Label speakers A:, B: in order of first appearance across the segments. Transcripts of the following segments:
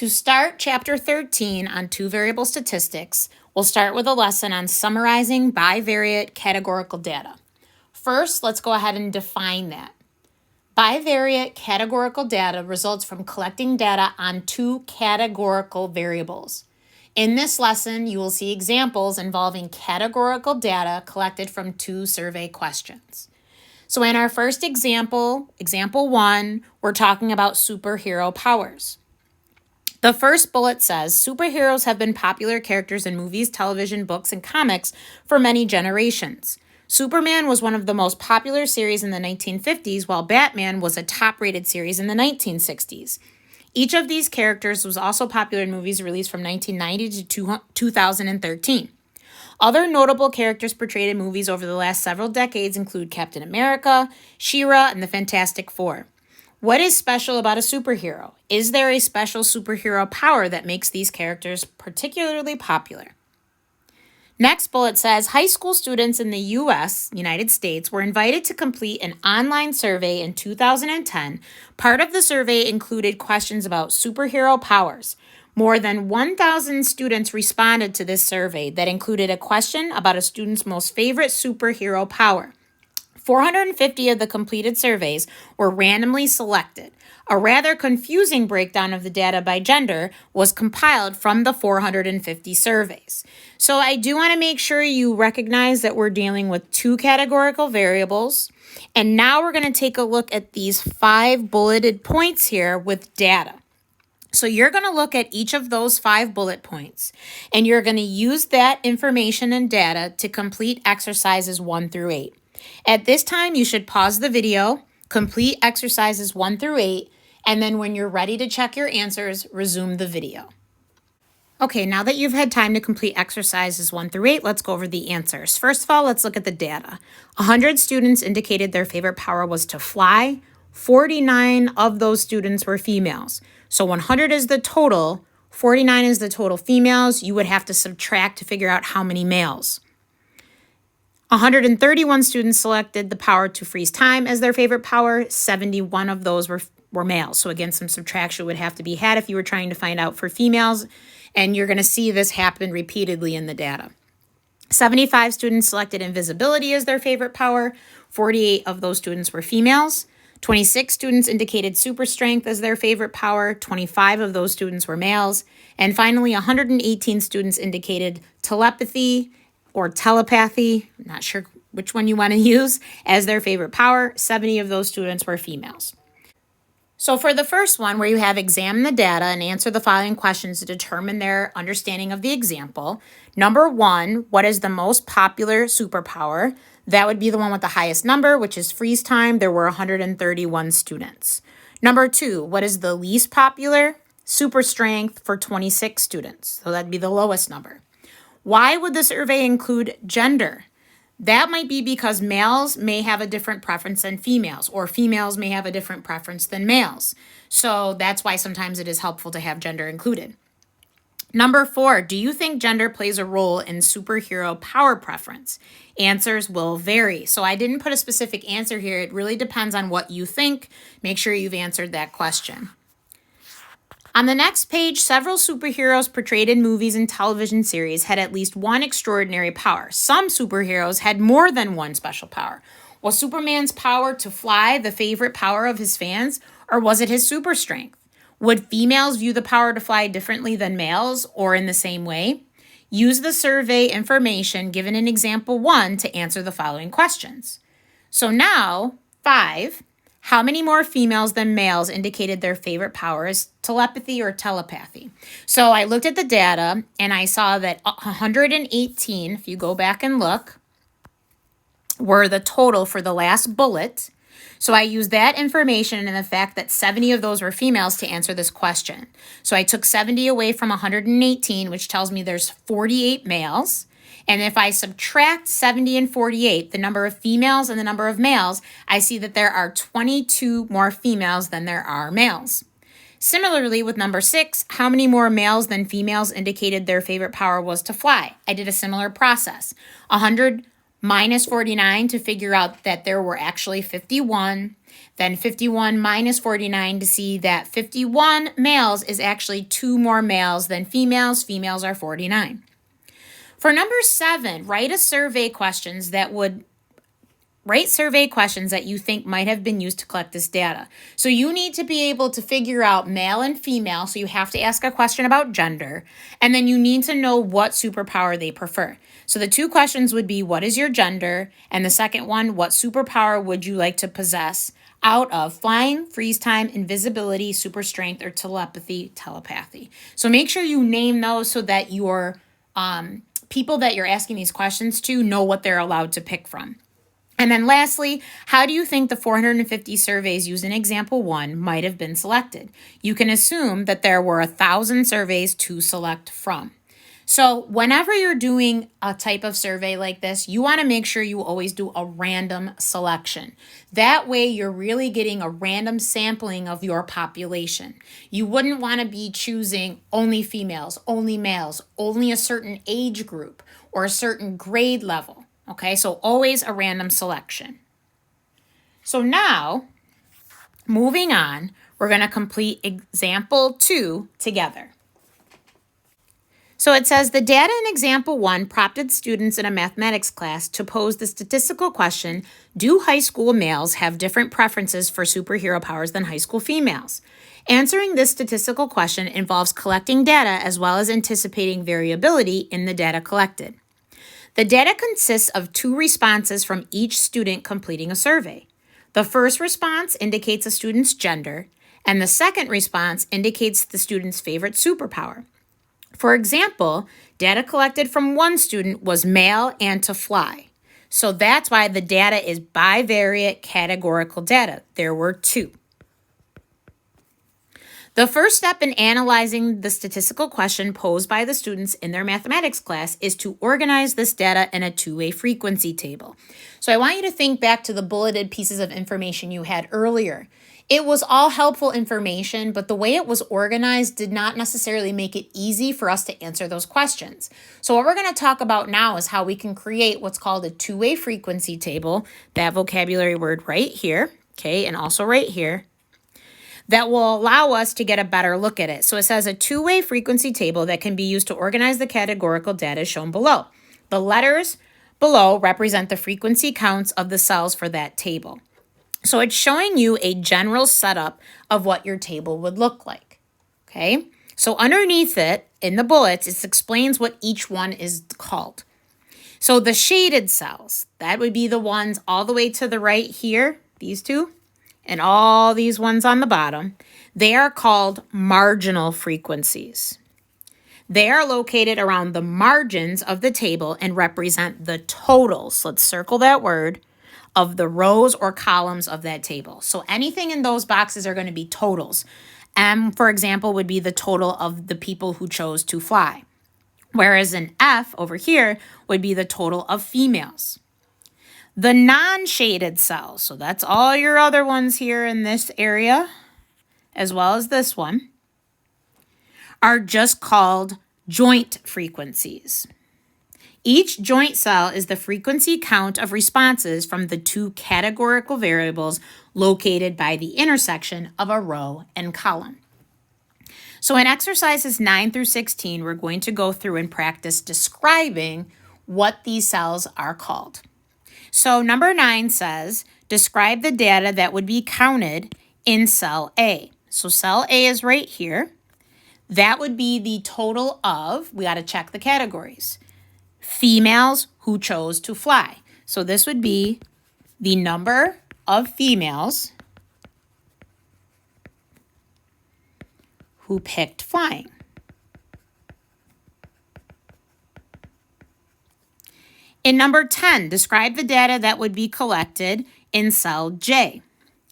A: To start Chapter 13 on two-variable statistics, we'll start with a lesson on summarizing bivariate categorical data. First, let's go ahead and define that. Bivariate categorical data results from collecting data on two categorical variables. In this lesson, you will see examples involving categorical data collected from two survey questions. So in our first example 1, we're talking about superhero powers. The first bullet says, superheroes have been popular characters in movies, television, books, and comics for many generations. Superman was one of the most popular series in the 1950s, while Batman was a top-rated series in the 1960s. Each of these characters was also popular in movies released from 1990 to 2013. Other notable characters portrayed in movies over the last several decades include Captain America, She-Ra, and the Fantastic Four. What is special about a superhero? Is there a special superhero power that makes these characters particularly popular? Next bullet says, high school students in the United States, were invited to complete an online survey in 2010. Part of the survey included questions about superhero powers. More than 1,000 students responded to this survey that included a question about a student's most favorite superhero power. 450 of the completed surveys were randomly selected. A rather confusing breakdown of the data by gender was compiled from the 450 surveys. So I do want to make sure you recognize that we're dealing with two categorical variables. And now we're going to take a look at these 5 bulleted points here with data. So you're going to look at each of those 5 bullet points, and you're going to use that information and data to complete exercises 1 through 8. At this time, you should pause the video, complete exercises 1 through 8, and then when you're ready to check your answers, resume the video. Okay, now that you've had time to complete exercises 1 through 8, let's go over the answers. First of all, let's look at the data. 100 students indicated their favorite power was to fly. 49 of those students were females. So 100 is the total, 49 is the total females. You would have to subtract to figure out how many males. 131 students selected the power to freeze time as their favorite power. 71 of those were males. So again, some subtraction would have to be had if you were trying to find out for females. And you're going to see this happen repeatedly in the data. 75 students selected invisibility as their favorite power. 48 of those students were females. 26 students indicated super strength as their favorite power. 25 of those students were males. And finally, 118 students indicated telepathy or telepathy, I'm not sure which one you want to use, as their favorite power. 70 of those students were females. So for the first one, where you have examine the data and answer the following questions to determine their understanding of the example. Number 1, what is the most popular superpower? That would be the one with the highest number, which is freeze time. There were 131 students. Number 2, what is the least popular? Super strength for 26 students. So that'd be the lowest number. Why would the survey include gender? That might be because males may have a different preference than females, or females may have a different preference than males. So that's why sometimes it is helpful to have gender included. Number 4, do you think gender plays a role in superhero power preference? Answers will vary. So I didn't put a specific answer here. It really depends on what you think. Make sure you've answered that question. On the next page, several superheroes portrayed in movies and television series had at least one extraordinary power. Some superheroes had more than one special power. Was Superman's power to fly the favorite power of his fans, or was it his super strength? Would females view the power to fly differently than males, or in the same way? Use the survey information given in example 1 to answer the following questions. So now, 5. How many more females than males indicated their favorite power is telepathy or telepathy? So I looked at the data and I saw that 118, if you go back and look, were the total for the last bullet. So I used that information and the fact that 70 of those were females to answer this question. So I took 70 away from 118, which tells me there's 48 males. And if I subtract 70 and 48, the number of females and the number of males, I see that there are 22 more females than there are males. Similarly, with number 6, how many more males than females indicated their favorite power was to fly? I did a similar process. 100 minus 49 to figure out that there were actually 51, then 51 minus 49 to see that 51 males is actually 2 more males than females. Females are 49. For number 7, write survey questions that you think might have been used to collect this data. So you need to be able to figure out male and female, so you have to ask a question about gender, and then you need to know what superpower they prefer. So the 2 questions would be, what is your gender? And the second one, what superpower would you like to possess out of flying, freeze time, invisibility, super strength, or telepathy? So make sure you name those so that your people that you're asking these questions to know what they're allowed to pick from. And then lastly, how do you think the 450 surveys used in example 1 might have been selected? You can assume that there were 1,000 surveys to select from. So whenever you're doing a type of survey like this, you want to make sure you always do a random selection. That way you're really getting a random sampling of your population. You wouldn't want to be choosing only females, only males, only a certain age group, or a certain grade level. Okay, so always a random selection. So now, moving on, we're going to complete example 2 together. So it says the data in example 1 prompted students in a mathematics class to pose the statistical question, do high school males have different preferences for superhero powers than high school females? Answering this statistical question involves collecting data as well as anticipating variability in the data collected. The data consists of 2 responses from each student completing a survey. The first response indicates a student's gender, and the second response indicates the student's favorite superpower. For example, data collected from one student was male and to fly. So that's why the data is bivariate categorical data. There were 2. The first step in analyzing the statistical question posed by the students in their mathematics class is to organize this data in a 2-way frequency table. So I want you to think back to the bulleted pieces of information you had earlier. It was all helpful information, but the way it was organized did not necessarily make it easy for us to answer those questions. So what we're going to talk about now is how we can create what's called a 2-way frequency table, that vocabulary word right here, okay, and also right here, that will allow us to get a better look at it. So it says a 2-way frequency table that can be used to organize the categorical data is shown below. The letters below represent the frequency counts of the cells for that table. So it's showing you a general setup of what your table would look like, okay? So underneath it, in the bullets, it explains what each one is called. So the shaded cells, that would be the ones all the way to the right here, these 2, and all these ones on the bottom, they are called marginal frequencies. They are located around the margins of the table and represent the totals. Let's circle that word, of the rows or columns of that table. So anything in those boxes are going to be totals. M, for example, would be the total of the people who chose to fly. Whereas an F over here would be the total of females. The non-shaded cells, so that's all your other ones here in this area, as well as this one, are just called joint frequencies. Each joint cell is the frequency count of responses from the 2 categorical variables located by the intersection of a row and column. So in exercises 9 through 16, we're going to go through and practice describing what these cells are called. So number 9 says, describe the data that would be counted in cell A. So cell A is right here. That would be the total of, we got to check the categories, females who chose to fly. So this would be the number of females who picked flying. In number 10, describe the data that would be collected in cell J.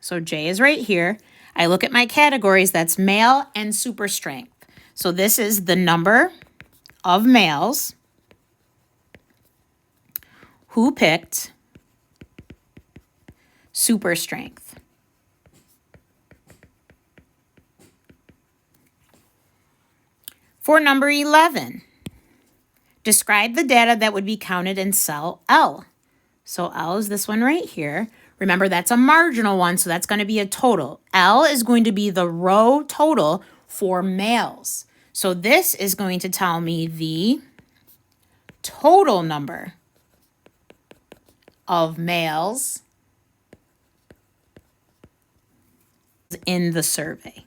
A: So J is right here. I look at my categories, that's male and super strength. So this is the number of males who picked super strength. For number 11, describe the data that would be counted in cell L. So L is this one right here. Remember, that's a marginal one, so that's going to be a total. L is going to be the row total for males. So this is going to tell me the total number of males in the survey.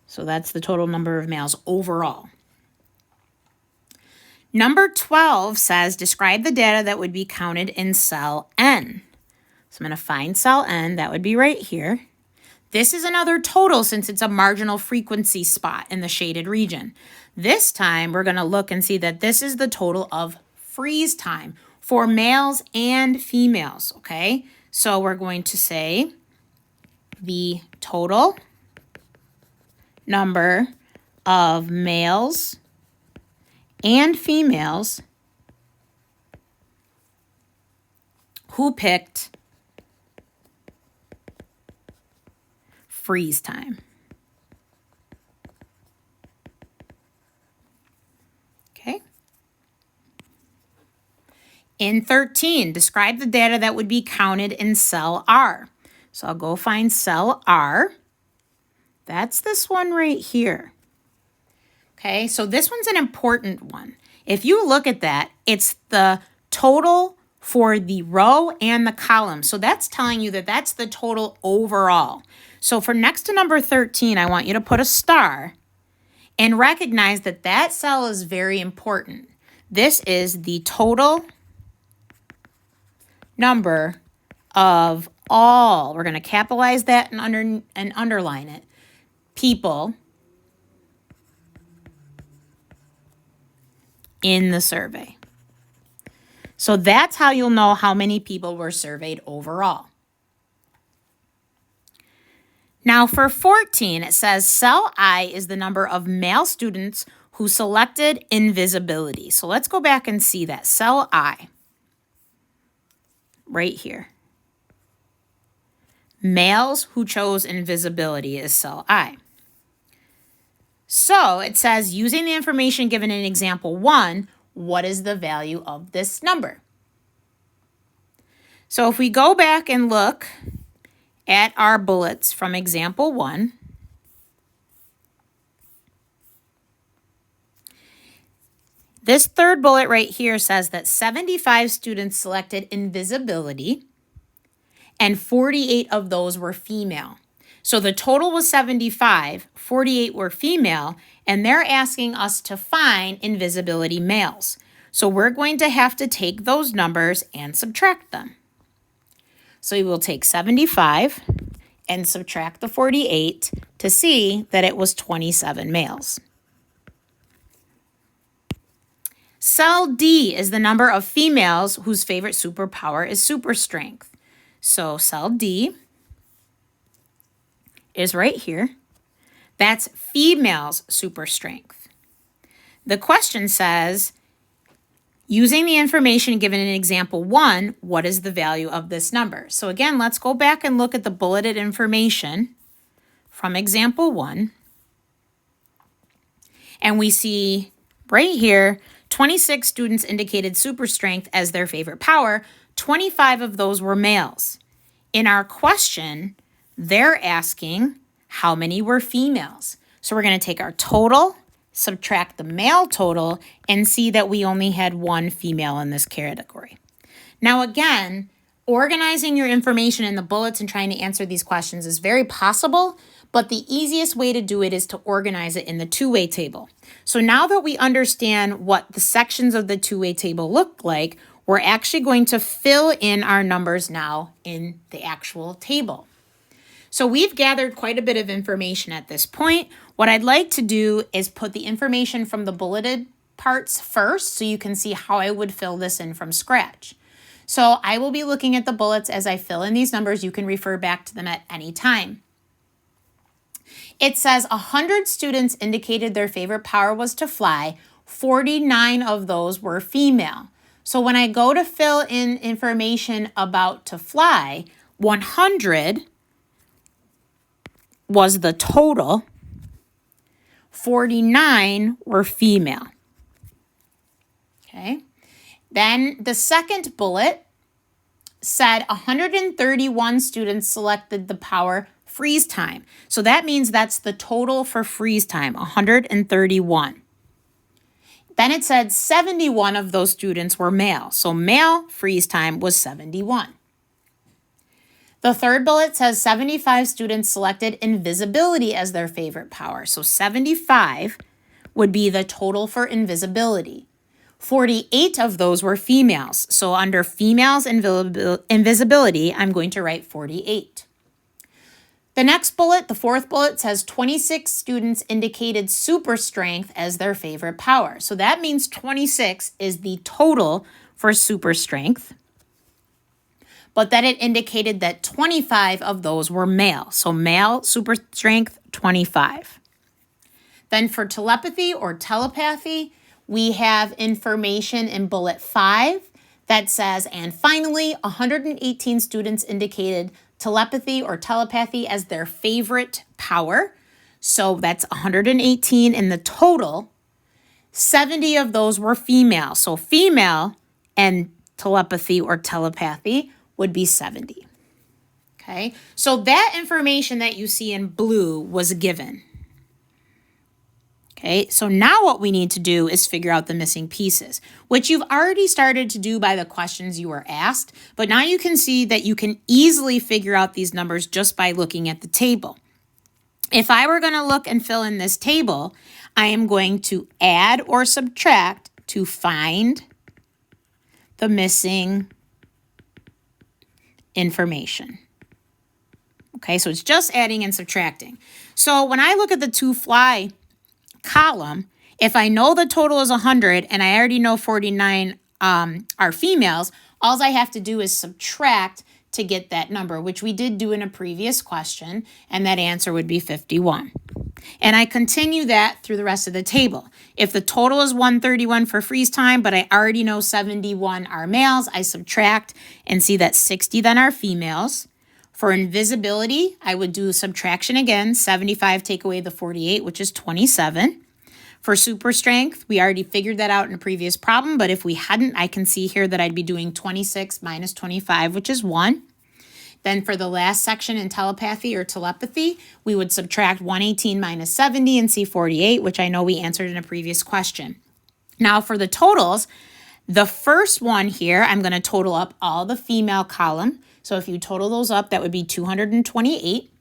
A: So that's the total number of males overall. Number 12 says, describe the data that would be counted in cell N. So I'm going to find cell N. That would be right here. This is another total since it's a marginal frequency spot in the shaded region. This time, we're going to look and see that this is the total of freeze time for males and females, okay? So we're going to say the total number of males and females who picked freeze time. Okay. In 13, describe the data that would be counted in cell R. So I'll go find cell R. That's this one right here. Okay, so this one's an important one. If you look at that, it's the total for the row and the column. So that's telling you that that's the total overall. So for next to number 13, I want you to put a star and recognize that that cell is very important. This is the total number of all, we're going to capitalize that and underline it, people in the survey. So that's how you'll know how many people were surveyed overall. Now for 14, it says cell I is the number of male students who selected invisibility. So let's go back and see that. Cell I, right here. Males who chose invisibility is cell I. So it says, using the information given in example 1, what is the value of this number? So if we go back and look at our bullets from example 1, this third bullet right here says that 75 students selected invisibility and 48 of those were female. So the total was 75, 48 were female, and they're asking us to find invisibility males. So we're going to have to take those numbers and subtract them. So we will take 75 and subtract the 48 to see that it was 27 males. Cell D is the number of females whose favorite superpower is super strength. So cell D is right here. That's females' super strength. The question says, using the information given in example 1, what is the value of this number? So again, let's go back and look at the bulleted information from example 1. And we see right here, 26 students indicated super strength as their favorite power. 25 of those were males. In our question, they're asking how many were females. So we're going to take our total, subtract the male total, and see that we only had one female in this category. Now again, organizing your information in the bullets and trying to answer these questions is very possible, but the easiest way to do it is to organize it in the two-way table. So now that we understand what the sections of the two-way table look like, we're actually going to fill in our numbers now in the actual table. So we've gathered quite a bit of information at this point. What I'd like to do is put the information from the bulleted parts first so you can see how I would fill this in from scratch. So I will be looking at the bullets as I fill in these numbers. You can refer back to them at any time. It says 100 students indicated their favorite power was to fly. 49 of those were female. So when I go to fill in information about to fly, 100 was the total. 49 were female. Okay. Then the second bullet said 131 students selected the power freeze time. So that means that's the total for freeze time, 131. Then it said 71 of those students were male. So male freeze time was 71. The third bullet says 75 students selected invisibility as their favorite power. So 75 would be the total for invisibility. 48 of those were females. So under females invisibility, I'm going to write 48. The next bullet, the fourth bullet, says 26 students indicated super strength as their favorite power. So that means 26 is the total for super strength, but that it indicated that 25 of those were male. So male super strength, 25. Then for telepathy or telepathy, we have information in bullet 5 that says, and finally, 118 students indicated telepathy or telepathy as their favorite power. So that's 118 in the total. 70 of those were female. So female and telepathy or telepathy would be 70. Okay, so that information that you see in blue was given. Okay, so now what we need to do is figure out the missing pieces, which you've already started to do by the questions you were asked, but now you can see that you can easily figure out these numbers just by looking at the table. If I were going to look and fill in this table, I am going to add or subtract to find the missing information. Okay, so it's just adding and subtracting. So when I look at the to fly column, if I know the total is 100 and I already know 49 are females, all I have to do is subtract to get that number, which we did do in a previous question, and that answer would be 51. And I continue that through the rest of the table. If the total is 131 for freeze time, but I already know 71 are males, I subtract and see that 60 then are females. For invisibility, I would do subtraction again, 75 take away the 48, which is 27. For super strength, we already figured that out in a previous problem, but if we hadn't, I can see here that I'd be doing 26 minus 25, which is 1. Then for the last section in telepathy or telepathy, we would subtract 118 minus 70 and see 48, which I know we answered in a previous question. Now for the totals, the first one here, I'm going to total up all the female column. So if you total those up, that would be 228.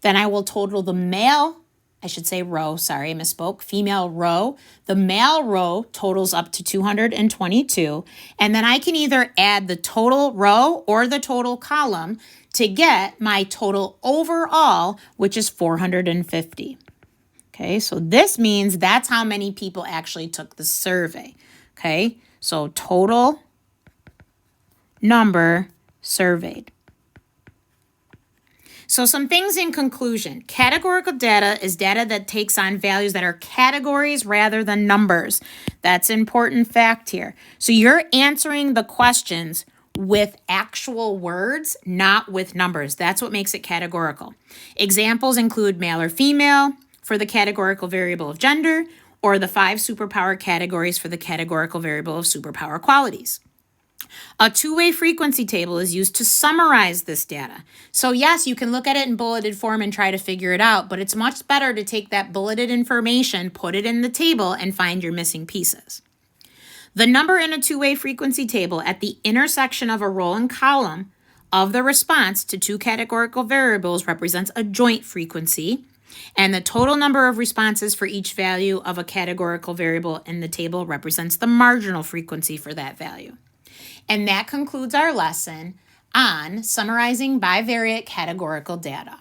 A: Then I will total the male, I should say row, sorry, I misspoke, female row. The male row totals up to 222. And then I can either add the total row or the total column to get my total overall, which is 450. Okay, so this means that's how many people actually took the survey. Okay, so total number surveyed. So some things in conclusion. Categorical data is data that takes on values that are categories rather than numbers. That's an important fact here. So you're answering the questions with actual words, not with numbers. That's what makes it categorical. Examples include male or female for the categorical variable of gender, or the 5 superpower categories for the categorical variable of superpower qualities. A two-way frequency table is used to summarize this data. So yes, you can look at it in bulleted form and try to figure it out, but it's much better to take that bulleted information, put it in the table, and find your missing pieces. The number in a two-way frequency table at the intersection of a row and column of the response to two categorical variables represents a joint frequency, and the total number of responses for each value of a categorical variable in the table represents the marginal frequency for that value. And that concludes our lesson on summarizing bivariate categorical data.